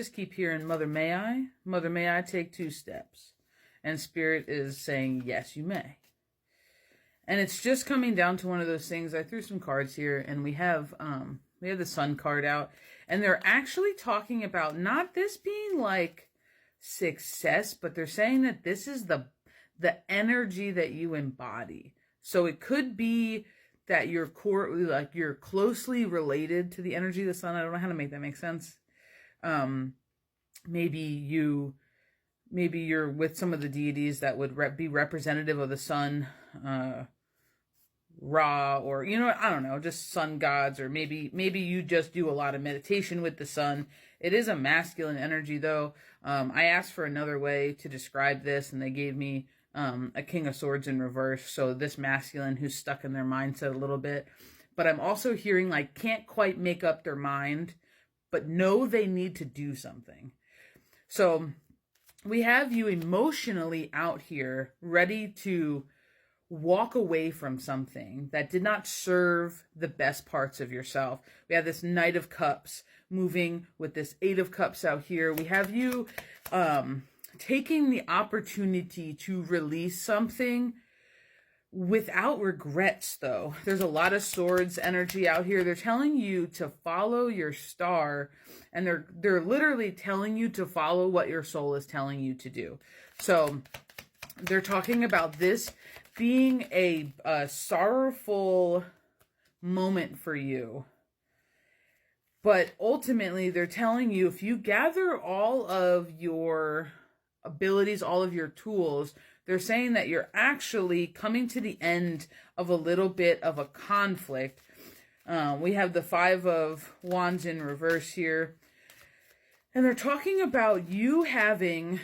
Just keep hearing, Mother, may I? Mother, may I take 2 steps? And Spirit is saying, yes, you may. And it's just coming down to one of those things. I threw some cards here, and we have the Sun card out, and they're actually talking about not this being like success, but they're saying that this is the energy that you embody. So it could be that you're closely related to the energy of the Sun. I don't know how to make that make sense. Maybe you're with some of the deities that would be representative of the Sun, Ra, or, I don't know, just sun gods, or maybe you just do a lot of meditation with the Sun. It is a masculine energy, though. I asked for another way to describe this, and they gave me a King of Swords in reverse. So this masculine who's stuck in their mindset a little bit. But I'm also hearing can't quite make up their mind, but know they need to do something. So we have you emotionally out here ready to walk away from something that did not serve the best parts of yourself. We have this Knight of Cups moving with this 8 of Cups out here. We have you taking the opportunity to release something without regrets, though. There's a lot of Swords energy out here. They're telling you to follow your star, and they're literally telling you to follow what your soul is telling you to do. So they're talking about this being a sorrowful moment for you. But ultimately, they're telling you, if you gather all of your abilities, all of your tools, they're saying that you're actually coming to the end of a little bit of a conflict. We have the 5 of Wands in reverse here. And they're talking about you having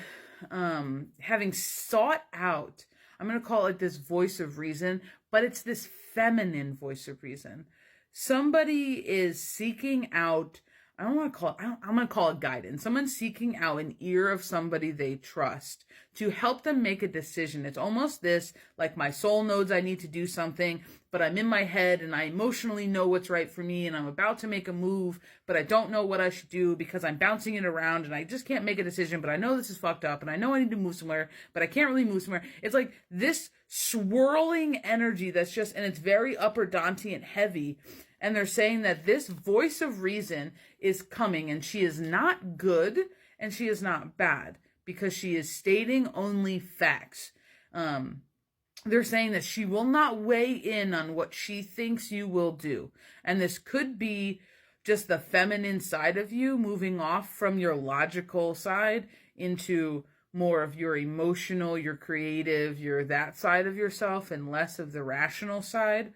sought out, I'm going to call it this voice of reason, but it's this feminine voice of reason. Somebody is seeking out, I'm going to call it guidance. Someone's seeking out an ear of somebody they trust to help them make a decision. It's almost this, like, my soul knows I need to do something, but I'm in my head and I emotionally know what's right for me, and I'm about to make a move, but I don't know what I should do because I'm bouncing it around and I just can't make a decision, but I know this is fucked up and I know I need to move somewhere, but I can't really move somewhere. It's like this swirling energy that's just, and it's very upper Dantean heavy. And they're saying that this voice of reason is coming, and she is not good and she is not bad because she is stating only facts. They're saying that she will not weigh in on what she thinks you will do. And this could be just the feminine side of you moving off from your logical side into more of your emotional, your creative, your that side of yourself, and less of the rational side.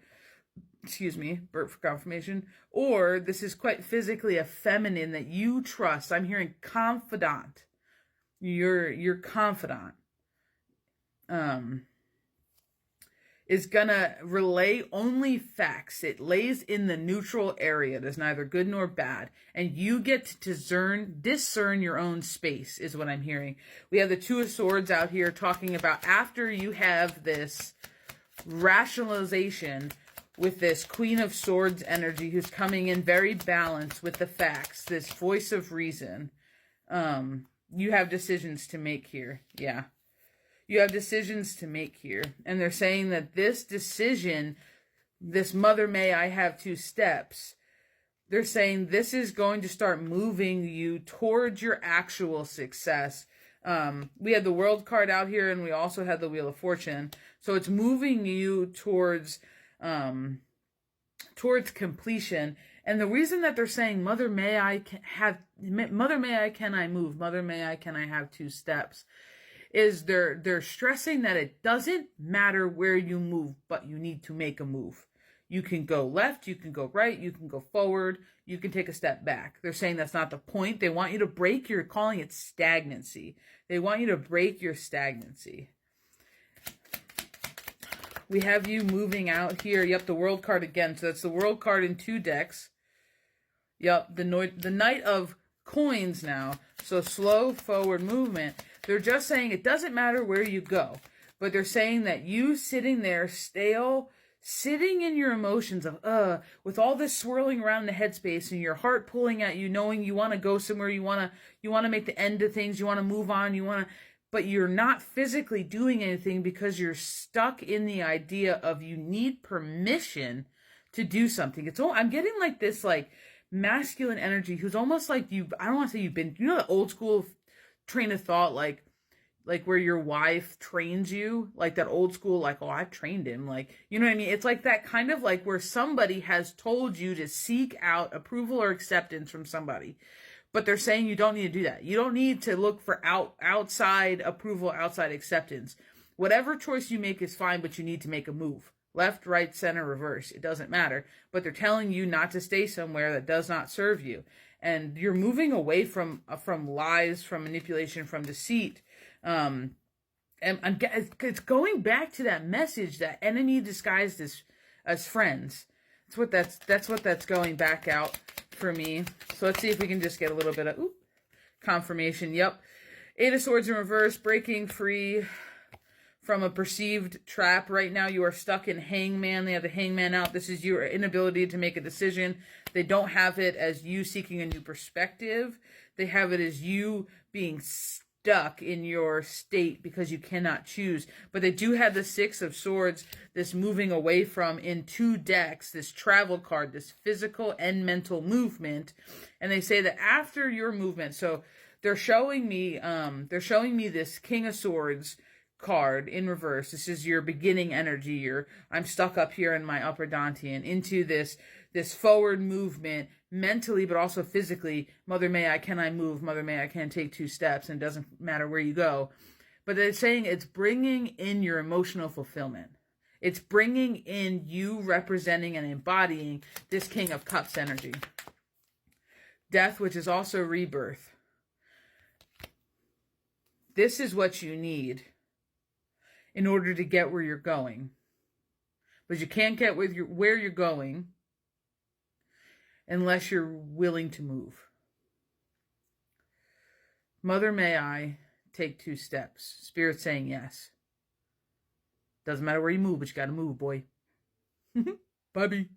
Excuse me, burp for confirmation. Or this is quite physically a feminine that you trust. I'm hearing confidant. Your confidant is gonna relay only facts. It lays in the neutral area. There's neither good nor bad, and you get to discern your own space, is what I'm hearing. We have the 2 of Swords out here talking about after you have this rationalization with this Queen of Swords energy who's coming in very balanced with the facts, this voice of reason. You have decisions to make here. Yeah. You have decisions to make here. And they're saying that this decision, this Mother, may I have 2 steps, they're saying this is going to start moving you towards your actual success. We had the World card out here, and we also had the Wheel of Fortune. So it's moving you towards completion. And the reason that they're saying, Mother, may I can I move, Mother, may I can I have 2 steps, is they're stressing that it doesn't matter where you move, but you need to make a move. You can go left, you can go right, you can go forward, you can take a step back. They're saying that's not the point. They want you to break you're calling it stagnancy. They want you to break your stagnancy. We have you moving out here. Yep, the World card again. So that's the World card in 2 decks. Yep, the Knight of Coins now. So slow forward movement. They're just saying it doesn't matter where you go. But they're saying that you sitting there stale, sitting in your emotions of with all this swirling around the headspace and your heart pulling at you, knowing you want to go somewhere, you want to make the end of things, you want to move on, but you're not physically doing anything because you're stuck in the idea of you need permission to do something. I'm getting like this like masculine energy who's almost like I don't want to say the old school train of thought, like where your wife trains you, like that old school, like, oh, I've trained him. Like, you know what I mean? It's like that kind of like where somebody has told you to seek out approval or acceptance from somebody, but they're saying you don't need to do that. You don't need to look for outside approval, outside acceptance. Whatever choice you make is fine, but you need to make a move. Left, right, center, reverse. It doesn't matter. But they're telling you not to stay somewhere that does not serve you. And you're moving away from lies, from manipulation, from deceit. And it's going back to that message, that enemy disguised as friends. That's what that's going back out for me. So let's see if we can just get a little bit of confirmation. Yep. Eight of Swords in reverse, breaking free from a perceived trap. Right now you are stuck in Hangman. They have the Hangman out. This is your inability to make a decision. They don't have it as you seeking a new perspective. They have it as you being stuck in your state because you cannot choose. But they do have the Six of Swords, this moving away from, in two decks, this travel card, this physical and mental movement. And they say that after your movement, so they're showing me this King of Swords card in reverse. This is your beginning energy. I'm stuck up here in my upper dantian into this forward movement mentally, but also physically. Mother, may I, can I move? Mother, may I, can take 2 steps, and it doesn't matter where you go. But they're saying it's bringing in your emotional fulfillment. It's bringing in you representing and embodying this King of Cups energy. Death, which is also rebirth. This is what you need in order to get where you're going. But you can't get where you're going unless you're willing to move. Mother, may I take 2 steps? Spirit saying yes. Doesn't matter where you move, but you got to move, boy. Bye-bye.